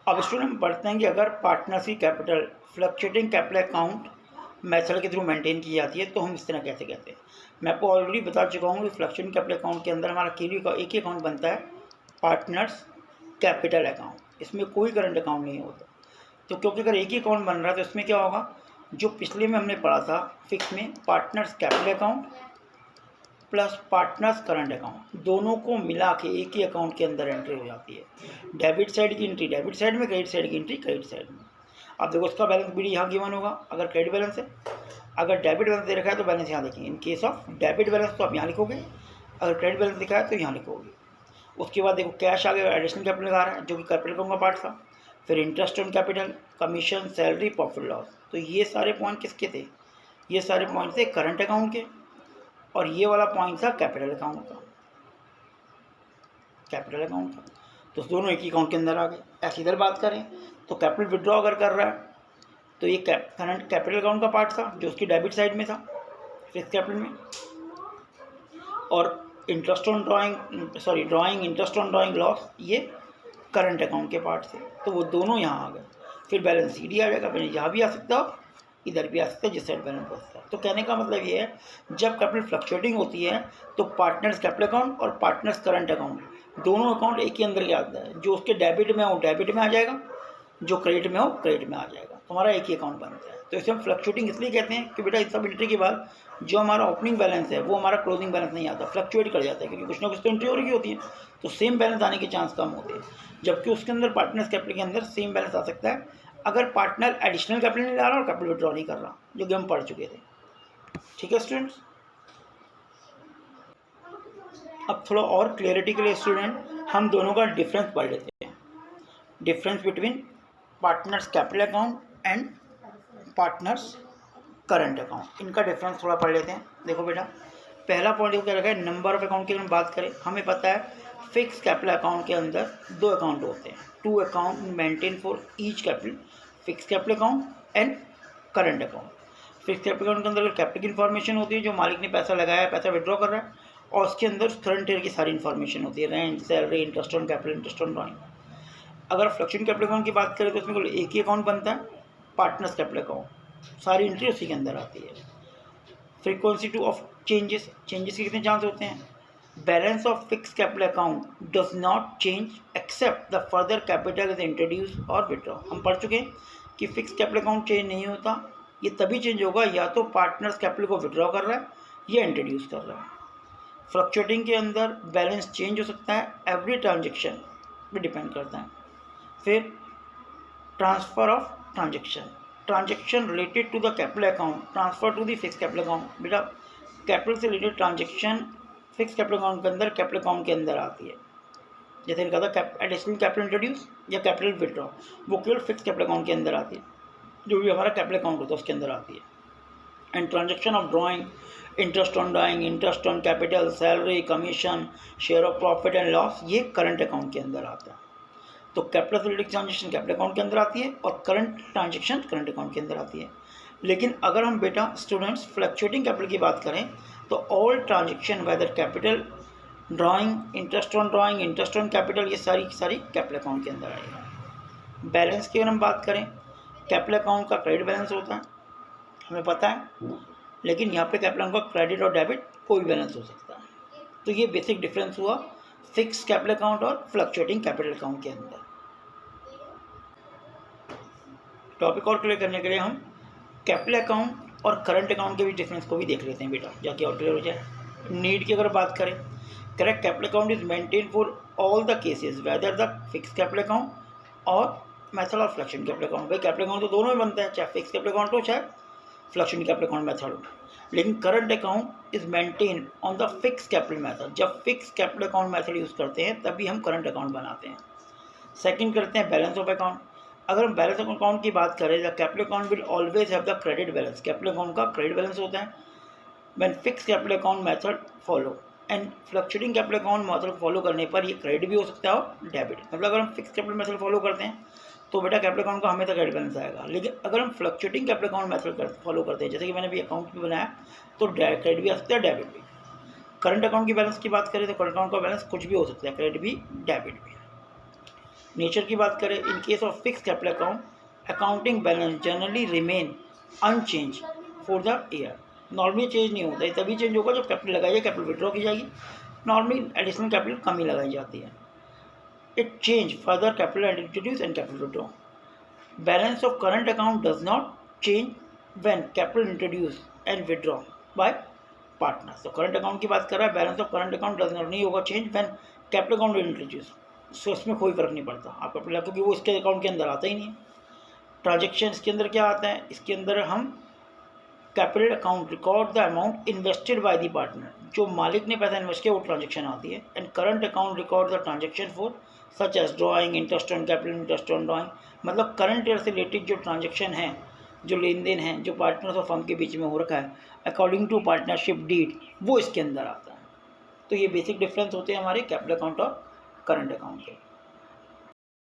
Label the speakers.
Speaker 1: अब स्टूडेंट हम पढ़ते हैं कि अगर partnership capital fluctuating capital account method के थ्रू मेंटेन की जाती है तो हम इस तरह कैसे कहते हैं। मैं आपको ऑलरेडी बता चुका हूँ कि फ्लक्चुएटिंग कैपिटल अकाउंट के अंदर हमारा केवल का एक ही अकाउंट बनता है, पार्टनर्स कैपिटल अकाउंट। इसमें कोई करंट अकाउंट नहीं होता। तो क्योंकि अगर एक ही अकाउंट बन रहा है तो इसमें क्या होगा, जो पिछले में हमने पढ़ा था फिक्स में, partners capital account plus partners current account, दोनों को मिला के एक ही अकाउंट के अंदर एंट्री हो जाती है। डेबिट साइड की एंट्री डेबिट साइड में, क्रेडिट साइड की एंट्री क्रेडिट साइड में। अब देखो उसका बैलेंस बी यहाँ गिवन होगा अगर क्रेडिट बैलेंस है, अगर डेबिट बैलेंस दे रखा है तो बैलेंस यहाँ देखेंगे। इन केस ऑफ डेबिट बैलेंस तो आप यहाँ लिखोगे, अगर क्रेडिट बैलेंस दिखा है तो यहाँ लिखोगे। उसके बाद देखो कैश आ गया, एडिशनल कैपिटल लगा रहा है जो कि कैपिटल अकाउंट का पार्ट था। फिर interest on capital, commission, salary, profit loss, तो ये सारे पॉइंट किसके थे, ये सारे पॉइंट थे करंट अकाउंट के, और ये वाला पॉइंट था कैपिटल अकाउंट का, कैपिटल अकाउंट का। तो दोनों एक ही अकाउंट के अंदर आ गए। ऐसी इधर बात करें तो कैपिटल विड्रॉ अगर कर रहा है तो ये करंट कैपिटल अकाउंट का पार्ट था जो उसकी डेबिट साइड में था फिक्स कैपिटल में, और interest on drawing interest on drawing loss ये करंट अकाउंट के पार्ट थे। तो वो दोनों यहाँ आ गए। फिर बैलेंस शीट आ जाएगा, फिर यहाँ भी आ सकता हो, इधर भी आ सकता है, जिस साइड बैलेंस बचता है। तो कहने का मतलब ये है, जब कैपिटल फ्लक्चुएटिंग होती है तो पार्टनर्स कैपिटल अकाउंट और पार्टनर्स करंट अकाउंट दोनों अकाउंट एक ही अंदर के आता है। जो उसके डेबिट में हो डेबिट में आ जाएगा, जो क्रेडिट में हो क्रेडिट में आ जाएगा, तुम्हारा एक ही अकाउंट बनता है। तो इसे हम फ्लक्चुएटिंग इसलिए कहते हैं कि बेटा इस सब एंट्री के बाद जो हमारा ओपनिंग बैलेंस है वो हमारा क्लोजिंग बैलेंस नहीं आता, फ्लक्चुएट कर जाता है, क्योंकि कुछ ना कुछ तो एंट्री हो रही होती है, तो सेम बैलेंस आने के चांस कम होते हैं। जबकि उसके अंदर पार्टनर्स कैपिटल के अंदर सेम बैलेंस आ सकता है अगर पार्टनर एडिशनल कैपिटल नहीं ला रहा और कैपिटल विड्रॉ नहीं कर रहा, जो कि हम पढ़ चुके थे। ठीक है स्टूडेंट्स, अब थोड़ा और क्लियरिटी के लिए स्टूडेंट हम दोनों का डिफरेंस पढ़ लेते हैं। Difference between partners capital account and partners current account, इनका डिफरेंस थोड़ा पढ़ लेते हैं। देखो बेटा, पहला पॉइंट क्या रखा है, नंबर ऑफ अकाउंट की अगर हम बात करें, हमें पता है फिक्स कैपिटल अकाउंट के अंदर दो अकाउंट होते हैं, two account maintain for each capital, fix capital account and current account. Fix capital account के अंदर कैपिटल की इन्फॉर्मेशन होती है, जो मालिक ने पैसा लगाया, पैसा विड्रॉ कर रहा है, और उसके अंदर करंट ईयर की सारी इन्फॉर्मेशन होती है, rent, salary, interest on capital, interest on drawing. अगर फ्लक्चुएटिंग कैपिटल अकाउंट की बात करें तो उसमें एक ही अकाउंट बनता है, पार्टनर्स कैपिटल अकाउंट, सारी एंट्री उसी के अंदर आती है। फ्रीक्वेंसी टू ऑफ चेंजेस के कितने चांस होते हैं, balance of fix capital account does not change except the further capital is introduce or withdraw. हम पढ़ चुके हैं कि फिक्स कैपिटल अकाउंट चेंज नहीं होता, ये तभी चेंज होगा या तो पार्टनर्स कैपिटल को विड्रॉ कर रहा है या इंट्रोड्यूस कर रहा है। फ्लक्चुएटिंग के अंदर बैलेंस चेंज हो सकता है, एवरी ट्रांजेक्शन पे डिपेंड करता है। फिर transfer of transaction related to the capital account transfer to the fix capital account. बेटा कैपिटल से related transaction fix capital account के अंदर कैपिटल अकाउंट के अंदर आती है। जैसे कहा था एडिशनल कैपिटल इंट्रोड्यूस या कैपिटल विड्रॉ, वो केवल फिक्स कैपिटल अकाउंट के अंदर आती है, जो भी हमारा कैपिटल अकाउंट होता है उसके अंदर आती है। And transaction of drawing, interest on drawing, interest on capital, salary, commission, share of profit and loss, ये करंट अकाउंट के अंदर आता है। तो कैपिटल से रिलेटेड ट्रांजेक्शन कैपिटल अकाउंट के अंदर आती है और करंट ट्रांजेक्शन करंट अकाउंट के अंदर आती है। लेकिन अगर हम बेटा स्टूडेंट्स फ्लक्चुएटिंग कैपिटल की बात करें तो all transaction whether capital, drawing, interest on drawing, interest on capital, ये सारी कैपिटल अकाउंट के अंदर आएगा। बैलेंस की अगर हम बात करें, कैपिटल अकाउंट का क्रेडिट बैलेंस होता है, हमें पता है, लेकिन यहाँ पे कैपिटल अकाउंट का क्रेडिट और डेबिट कोई बैलेंस हो सकता है। तो ये बेसिक डिफरेंस हुआ फिक्स कैपिटल अकाउंट और फ्लक्चुएटिंग कैपिटल अकाउंट के अंदर। टॉपिक और क्लियर करने के लिए हम कैपिटल अकाउंट और करंट अकाउंट के भी डिफरेंस को भी देख लेते हैं बेटा, जाके और क्लियर हो जाए। नीड की अगर बात करें, current capital account is maintain for all the cases whether the fix capital account or method of fluctuating capital account. भाई कैपिटल अकाउंट तो दोनों में बनता है, चाहे फिक्स कैपिटल अकाउंट हो चाहे फ्लक्चुएटिंग कैपिटल अकाउंट मेथड हो, लेकिन current account is maintain on the fix capital method. जब fix capital account method use करते हैं तभी हम करंट अकाउंट बनाते हैं। सेकंड करते हैं बैलेंस ऑफ अकाउंट। अगर हम बैलेंस ऑफ अकाउंट की बात करें, the capital account will always have the credit balance. Capital account का क्रेडिट बैलेंस होता है when fix capital account method follow, and fluctuating capital account method follow करने पर ये क्रेडिट भी हो सकता है और डेबिट। मतलब अगर हम फिक्स कैपिटल मेथड फॉलो करते हैं तो बेटा कैपिटल अकाउंट का हमेशा क्रेडिट बैलेंस आएगा, लेकिन अगर हम fluctuating capital account method follow करते हैं, जैसे कि मैंने भी अकाउंट भी बनाया, तो क्रेडिट भी आ सकता है, डेबिट भी। करंट अकाउंट की बैलेंस की बात करें तो करंट अकाउंट का बैलेंस कुछ भी हो सकता है, क्रेडिट भी डेबिट भी। नेचर की बात करें, in case of fix capital account accounting balance generally remain unchange for the year. Normally change नहीं होता है, तभी चेंज होगा जब कैपिटल लगाई जाए, कैपिटल विड्रॉ की जाएगी। नॉर्मली एडिशनल कैपिटल कम ही लगाई जाती है। It change further capital and introduce and capital withdraw. Balance of current account does not change when capital introduce and withdraw by partners. तो करंट अकाउंट की बात कर रहा है, balance of current account does not नहीं होगा change when capital account introduce. So इसमें कोई फर्क नहीं पड़ता आप कैपिटल, क्योंकि वो इसके अकाउंट के अंदर आता ही नहीं है। ट्रांजेक्शन इसके अंदर क्या आता है, इसके अंदर हम capital account record the amount invested by the partner, जो मालिक ने पैसा इन्वेस्ट किया वो ट्रांजेक्शन आती है। And current account record the transaction for such as drawing, interest on capital, interest on drawing. मतलब करंट ईयर से रिलेटेड जो ट्रांजेक्शन है, जो लेन देन है, जो पार्टनर्स और फर्म के बीच में हो रखा है अकॉर्डिंग टू पार्टनरशिप डीड, वो इसके अंदर आता है। तो ये बेसिक डिफरेंस होते हैं हमारे कैपिटल अकाउंट और करंट अकाउंट के।